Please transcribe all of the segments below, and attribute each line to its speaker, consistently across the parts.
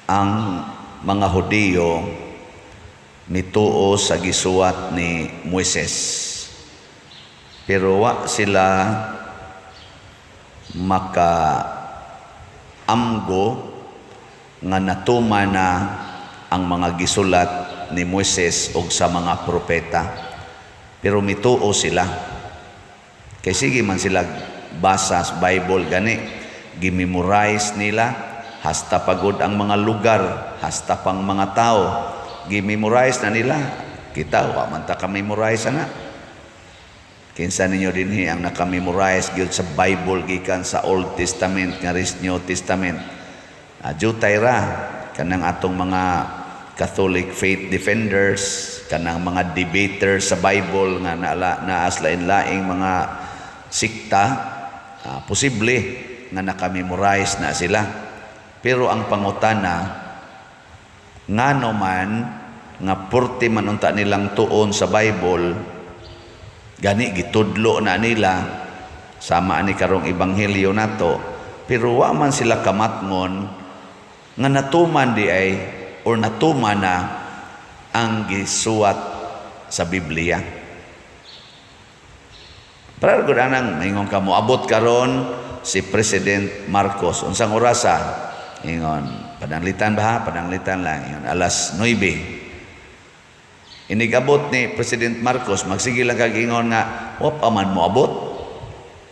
Speaker 1: ang mga Hudiyo mituo sa gisuwat ni Moises. Pero wa sila makaamgo nga natuma na ang mga gisulat ni Moises o sa mga propeta. Pero mituo sila. Kay sige man sila basa sa Bible gani, gimemorize nila, hasta pagod ang mga lugar, hasta pang mga tao, gimemorize na nila. Kita, wa man ta ka-memorize na. Kinsa ninyo dinhi ang naka-memorize gyud sa Bible gikan sa Old Testament nga ris New Testament. Jutay ra kanang atong mga Catholic faith defenders, kanang mga debaters sa Bible nga naas lain-laing mga sikta, posible nga naka-memorize na sila. Pero ang pangutana, ngano man nga purti man unta nilang tuon sa Bible, gani gitudlo na nila sama ani karong ebanghelyo nato, pero wa man sila kamatngon nga natuman di ay or natuman na ang gisuwat sa Biblia. Para gud anang maingon ka moabot karon si President Marcos unsang orasa? Ingon padanglitan ba? Padanglitan lang ingon alas 9. Inigabot ni President Marcos, magsige lang kag ingon nga wa pa man moabot.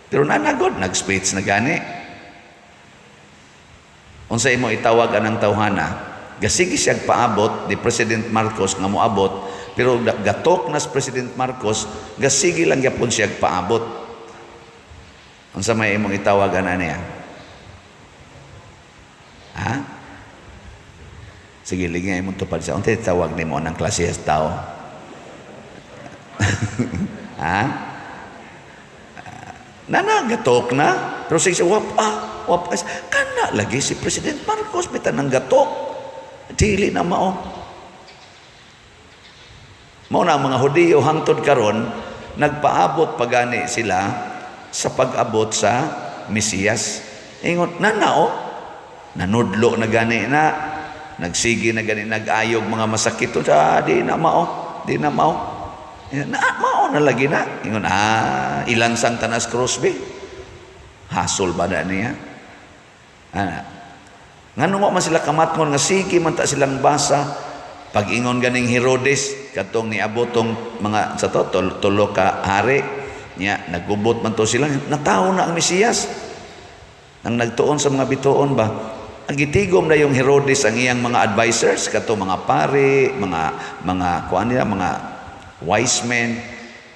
Speaker 1: Pero nanagod nag-speech na gani. Unsay imo itawag anang tawhana? Gasigi siya paabot ni President Marcos nga moabot, pero gatok na si President Marcos, gasigi lang gyapon siya paabot. Unsa may imong itawag ana niya? Ha? Sige, ligay mo tupad sa untay tawag nimo anang klase sa tao. Ha? Nanagatok na. Pero siya wap kana lagi si President Marcos bitan nang gatok. Dili na mao. Mao na ang mga Hudiyo hangtod karon nagpaabot pagani sila sa pag-abot sa Mesiyas. Ingon nanao nanudlo na gani na nagsigi na gani nag-ayog mga masakit di na mao mao na lagi na ingon ilansang tanas Crosby hasol ba na niya ngano mo man sila kamatngon nga sige man ta silang basa pag ingon ganing Herodes katong niabotong mga sa tulo ka hari niya nagubot man to sila natawo na ang Mesiyas nang nagtuon sa mga bituon ba. Ang gitigom na yung Herodes ang iyang mga advisors, kato mga pare, mga kuan nila, mga wise men.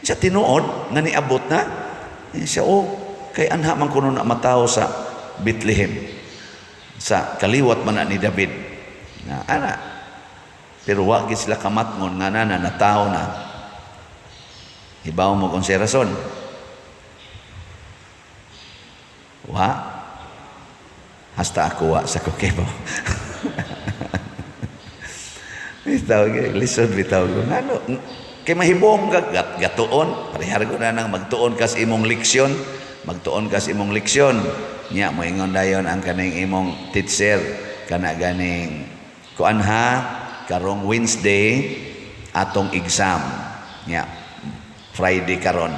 Speaker 1: Siya tinuod nga niabot na. Siya kay anha man kuno na mataw sa Bethlehem. Sa kaliwat man na ni David. Ana. Pero wa gid sila kamatngon nga nataw na. Ibaw mo kung si rason. Wa hasta ako wa sa kukibo. Lisod bitaw ko. Ano? Kay mahibong gatuon. Parihar ko na nang magtuon kas imong leksyon. Magtuon kas imong leksyon. Nya mo ingon dayon ang kaning imong teacher. Kana ganing kuanha karong Wednesday atong exam. Nya Friday karon.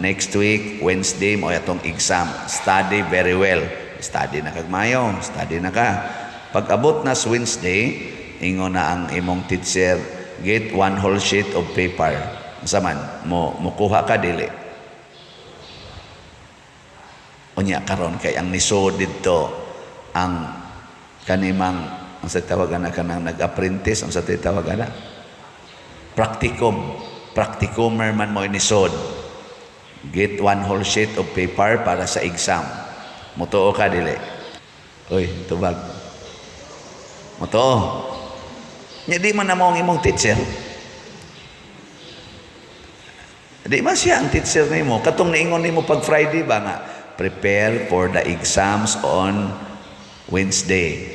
Speaker 1: Next week Wednesday mo atong exam. Study very well. Study na kag mayo, study na ka. Pag abot na sa Wednesday, ingon na ang imong teacher, get 1 whole sheet of paper. Saman, mo kuha ka dili. Unya karon kay ang nisod didto ang kanimang ang sa tawagan na kanang nag-apprentice, ang sa tawagan na practicumer man mo inisod. Get 1 whole sheet of paper para sa exam. Mutuo ka dili. Oy, tubag. Mutuo. Nya di man na mo ang imong teacher. Di man siya ang teacher nimo. Katong niingon nimo pag Friday ba nga, prepare for the exams on Wednesday.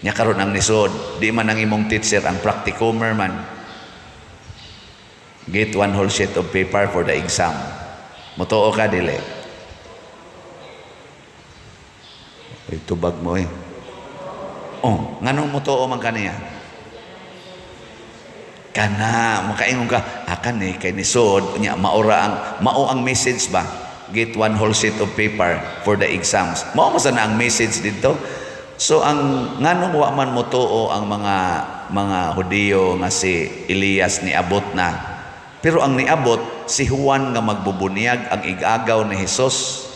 Speaker 1: Nya karon ang nisod, di man ang imong teacher ang practicumer man. Get 1 whole sheet of paper for the exam. Mutuo ka dili. Tubag mo Oh, nganong mo tuo man kaniya? Kana, makaingon ka, akan ni kay nisod nya mao ang message ba? Get one whole sheet of paper for the exams. Mao man sana ang message dito. So ang nganong wa man mo tuo ang mga Hudiyo nga si Elias ni abot na. Pero ang niabot si Juan nga magbubunyag ang igagaw ni Hesus.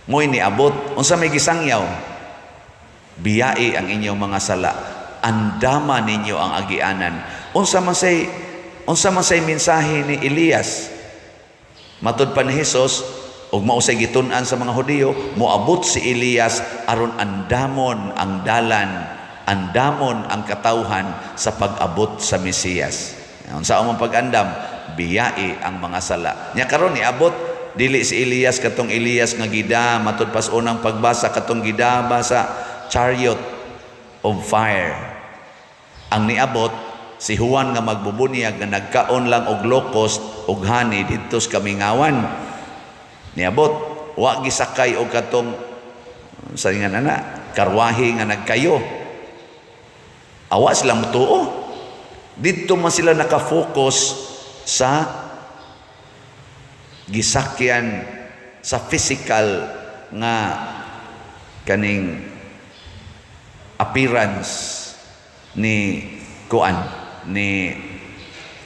Speaker 1: Mo'y niabot unsa may gisangyaw? Biyai ang inyong mga sala. Andama ninyo ang agianan. Unsa man say mensahe ni Elias? Matud pa ni Hesus ug mao say gitun-an sa mga Hudiyo, moabot si Elias aron andamon ang dalan, andamon ang katawhan sa pag-abot sa Mesiyas. Unsa man pag-andam? Biyai ang mga sala. Nya karon niabot dili si Elias katong Elias nga gida matud pas unang pagbasa katong gidaba sa chariot of fire. Ang niabot si Juan nga magbubunyag nga nagkaon lang og locust og honey didto sa kamingawan. Niabot wa gisakay og katong sa nga nana karwahe nga nagkayo. Awa sila mutuo. Didto man sila nakafocus sa gisakyan sa physical nga kaning appearance ni Kuan ni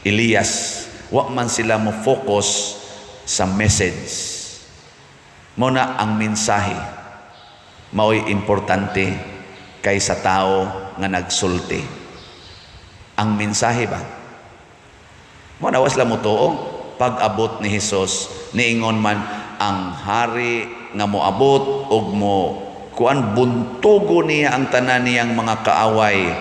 Speaker 1: Elias. Wa man sila mo focus sa message. Muna ang mensahe mao'y importante kaysa tao nga nagsulti. Ang mensahe ba? Muna was lang mo tuo pag-abot ni Hesus niingon man ang hari nga moabot og mo kuan buntugo niya ang tanan niyang mga kaaway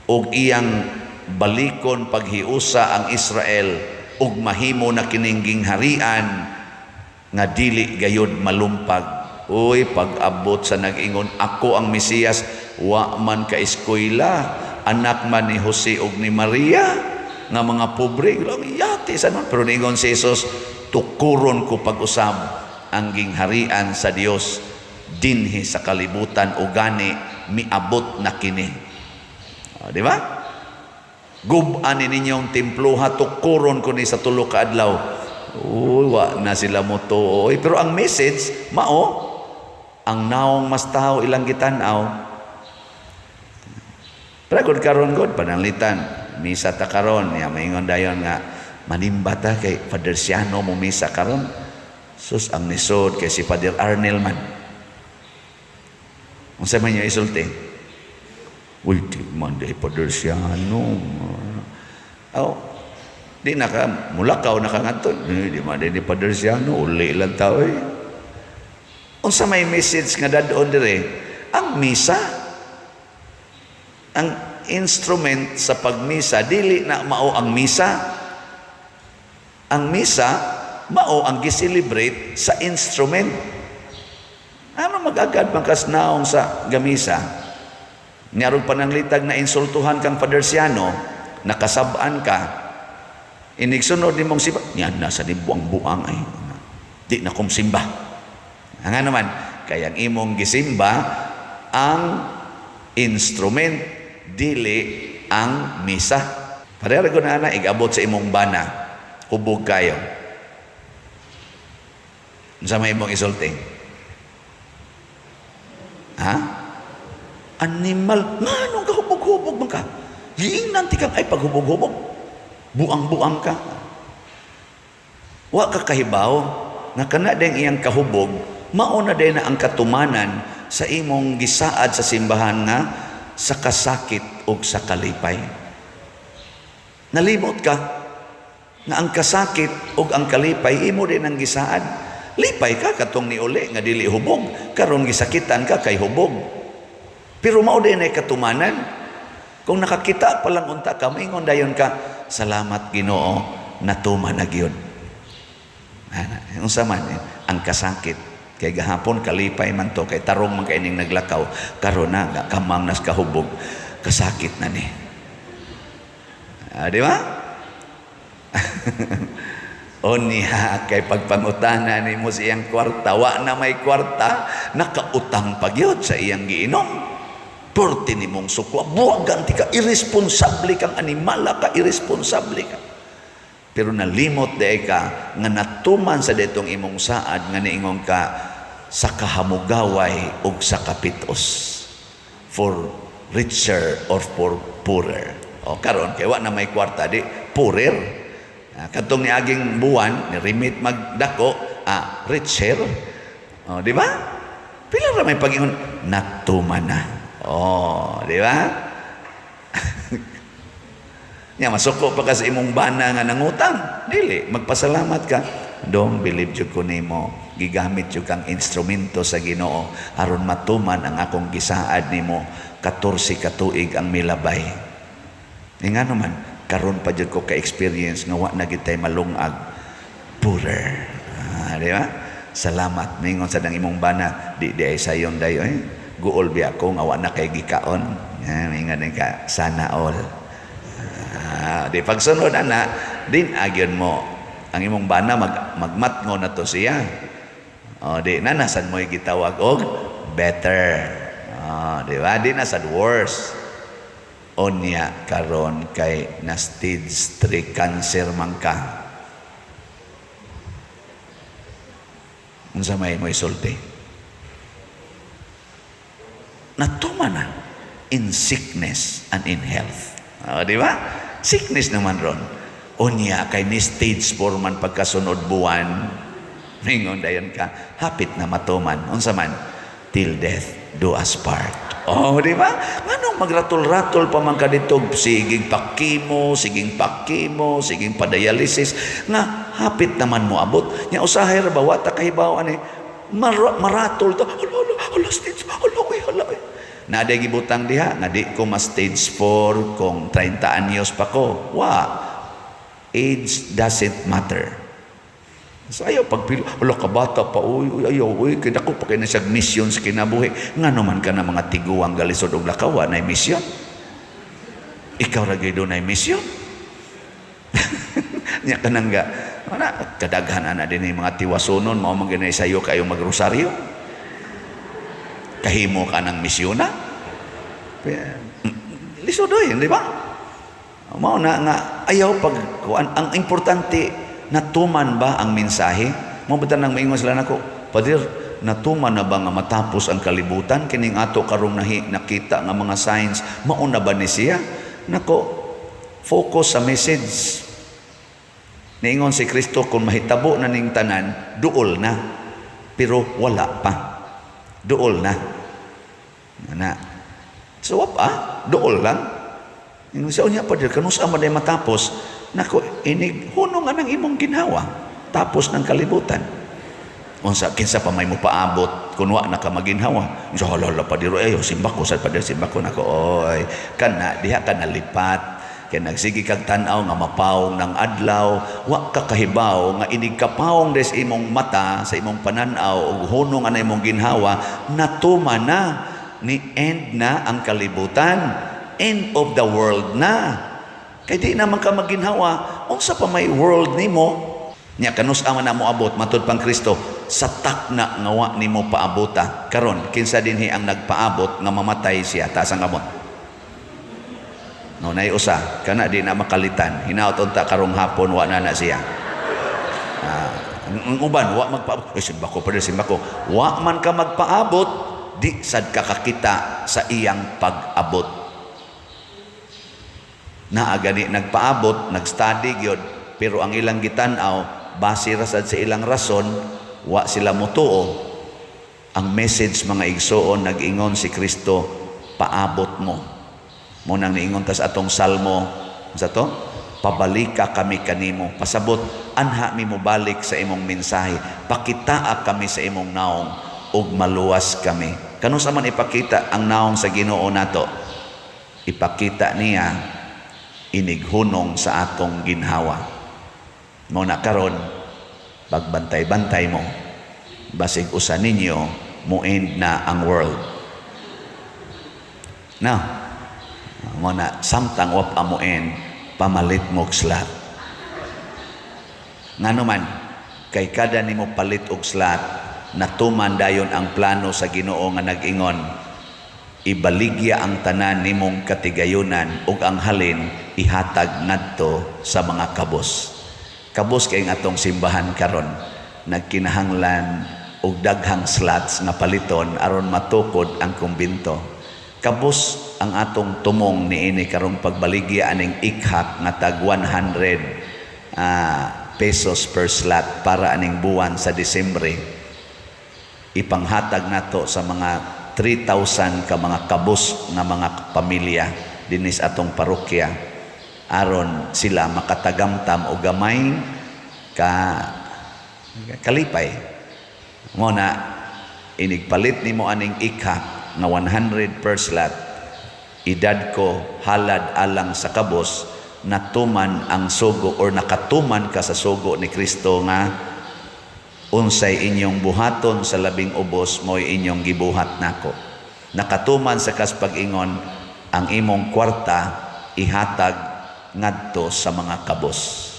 Speaker 1: og iyang balikon paghiusa ang Israel ug mahimo na kiningging harian nga dili gayud malumpag. Uy, pag-abot sa nag-ingon ako ang Mesiyas, wa man ka eskwela, anak man ni Jose ug ni Maria nga mga pobre, yati sa nun. Pero ningon si Jesus, tukuron ko pag-usab ang gingharian sa Dios dinhi sa kalibutan o gani miabot na kini. Di ba? Guban ninyong templuha, tukuron ko ni sa tulo ka adlaw. Uy, wa na sila mo to. Pero ang message, mao, ang naong mas tao ilang gitanaw. Pero kung karon god pananglitan, misa ta karon, ya maingon dayon nga manimba ta kay Father Siano mo misa karon. Sus ang nisod kay si Father Arnel man. Unsa man niya isulti? Uy, di man day Father Siano. Oh, di naka mulakaw nakangaton. Di man day Father Siano, uli lang tao eh. Unsa may message nga dadon dire? Ang misa, ang instrument sa pagmisa, dili na mao ang misa. Ang misa, mao ang giselebrate sa instrument. Ano mag-agad magkasnaong sa gamisa? Ngarong pananglitag na insultuhan kang Father Siano, nakasabaan ka, inigsunod ni mong simba, yan nasa ni buang-buang ay, di na kong simba. Nga naman, kayang imong gisimba ang instrument, dili ang misa. Parehara ko na igabot sa imong bana, hubog kayo. Sa may imong isulting? Ha? Animal, nga nung kahubog-hubog man ka? Hiingnan ti kang ay paghubog-hubog. Buang-buang ka. Wa ka kahibaw, nga kana din iyang kahubog, mauna din na ang katumanan sa imong gisaad sa simbahan nga sa kasakit o sa kalipay. Nalimot ka nga ang kasakit o ang kalipay imo din ang gisaad. Lipay ka katong ni uli nga dili hubog, karon gisakitan ka kay hubog. Pero mao din ay katumanan. Kung nakakita pa lang unta ka, maingon dayon ka, salamat Ginoo, natuman na gyud. Unsa man ang kasakit. Kay gahapon kalipay man to, kay tarong man kaining naglakaw, karon na kamang nas kahubog, kasakit na ni. Di ba? O niya, kay pagpangutana ni mo sa iyang kwarta, wa na may kwarta, nakautang pagyod sa iyang giinom. Porti ni mong sukwa, buwagan ti ka, irresponsable kang animala ka, irresponsable ka. Pero nalimot de ka, nga natuman sa detong imong saad, nga niingon ka, sa kahamugaway o sa kapitos. For richer or for poorer. O karon kay wa na may kwarta di, poorer. Katong ni aging buwan, ni rimit magdako, richer. O, di ba? Pila ra may pag-ingon, natuman na. Oh, di ba? Nya masuko pa ka sa imong bana nga nangutang. Dili, magpasalamat ka. Dong believe jud ko nimo. Gigamit jud kang instrumento sa Ginoo aron matuman ang akong gisaad nimo 14 ka tuig ang milabay. Ingano man karon pa jud ko ka experience nga wa na gitay malungag. Poorer. Di ba? Salamat mingon sa dang imong bana di ay sayon dayoy. Guol bi ako nga wa na kay gikaon. Mingan ka sana all. Di pagsunod ana din agyon mo ang imong bana magmatngo na to siya. O di na nasan mo gitawag og better. Di ba? Di na sad worse. Onya karon kay na stage 3 cancer man ka. Unsa may mo isulti? Natuman na in sickness and in health. Di ba? Sickness naman ron. Unya kay ni stage 4 man pagkasunod buwan, mingon dayon ka, hapit na matuman. Unsa man? Till death do us part. Oh, di ba? Nganong magratol-ratol pa man ka dito, siging pakimo, siging padialysis, nga hapit naman mo abot. Nya usahay ra ba wata kahibaw ani maratol to. Hala stage, hala. Naday gibutang diha nga di ko mas stage 4 kung 30 anyos pa ko. Age doesn't matter. So ayaw pagpilo, hala ka bata pa, ayaw, kaya ako pa kayo na siyang mission sa kinabuhi. Nga naman ka na mga tiguang galisod o lakawa na mission. Ikaw ragay doon na mission. Nya ka nang ga, kadaghan na din yung mga tiwasunon, mga mga sa'yo kayo magrosaryo. Kahimo ka ng misyon na. Lisodoy, di ba? Mao na nga ayaw pag ang importante natuman ba ang mensahe? Mo bitan nang maingon sila nako, Padir, natuman na ba nga matapos ang kalibutan kining ato karong nakita nga mga signs mauna ba ni siya? Nako, focus sa message. Niingon si Kristo kung mahitabo na ning tanan, duol na. Pero wala pa. Duol na. So duol lang. Yung sa unya pa dir kanus ama day matapos nako inig hunong anang imong ginhawa tapos ng kalibutan. Unsa kinsa pa may mo paabot kun wa na ka maginhawa. Unsa halala pa dir ayo simbako sad pa dir simbako nako oy kana diha ka nalipat kay nagsigi kag tan-aw nga mapawong ng adlaw wa ka kahibaw nga inig kapawong des imong mata sa imong panan-aw ug hunong ana imong ginhawa natuman na ni end na ang kalibutan. End of the world na. Kay di naman ka maginhawa, unsa pa may world nimo? Nya kanus ama na mo abot matud pang Kristo, sa takna nga wa nimo paabota. Karon kinsa dinhi ang nagpaabot nga mamatay siya taas ang kamot. No nay usa, kana di na makalitan. Hinaot unta karong hapon wa na siya. Ang uban wa magpaabot. Simbako pa din simbako. Wa man ka magpaabot, di sad ka kakita sa iyang pag-abot. Naagani nagpaabot, nagstudy gyud, pero ang ilang gitan-aw base ra sad sa ilang rason, wa sila motuo. Ang message mga igsoon nag-ingon si Kristo, paabot mo. Mo nang niingon tas atong salmo, sa to, pabalika kami kanimo, pasabot anha mi mo balik sa imong mensahe, pakitaa kami sa imong naong ug maluwas kami. Kanus man ipakita ang naong sa Ginoo nato? Ipakita niya inighunong sa atong ginhawa. Mo na karon pagbantay-bantay mo basig usa ninyo mo end na ang world. Now, mo na samtang wap amo end pamalit mo slat. Ngano man kay kada nimo palit og slat natuman dayon ang plano sa Ginoo nga nag-ingon ibaligya ang tanan nimong katigayunan ug ang halin ihatag ngadto sa mga kabos. Kabos kay atong simbahan karon nagkinahanglan og daghang slots nga paliton aron matukod ang kumbinto. Kabos ang atong tumong niini karong pagbaligya aning ikhak nga tag 100 pesos per slot para aning buwan sa Disyembre. Ipanghatag nato sa mga 3,000 ka mga kabos nga mga pamilya dinis atong parokya aron sila makatagamtam o gamay ka kalipay. Mo na inigpalit nimo aning ikha nga 100 per slot, idad ko halad alang sa kabos natuman ang sugo or nakatuman ka sa sugo ni Kristo nga unsay inyong buhaton sa labing ubos mo'y inyong gibuhat nako. Nakatuman sa kas pag-ingon ang imong kwarta ihatag ngadto sa mga kabos.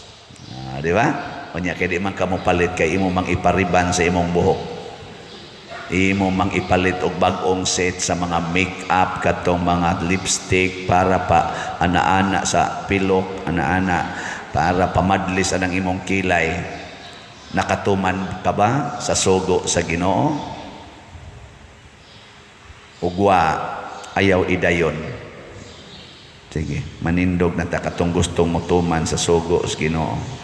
Speaker 1: Di ba? Unya kay di man ka mo palit kay imo mang ipariban sa imong buhok. Imo mang ipalit og bag-ong set sa mga make-up katong mga lipstick para pa ana-ana sa pilok, ana-ana para pamadlis ang imong kilay. Nakatuman ka ba sa sugo sa Ginoo? Ugwa ayaw idayon. Sige, manindog na ta katong gustong motuman sa sugo sa Ginoo.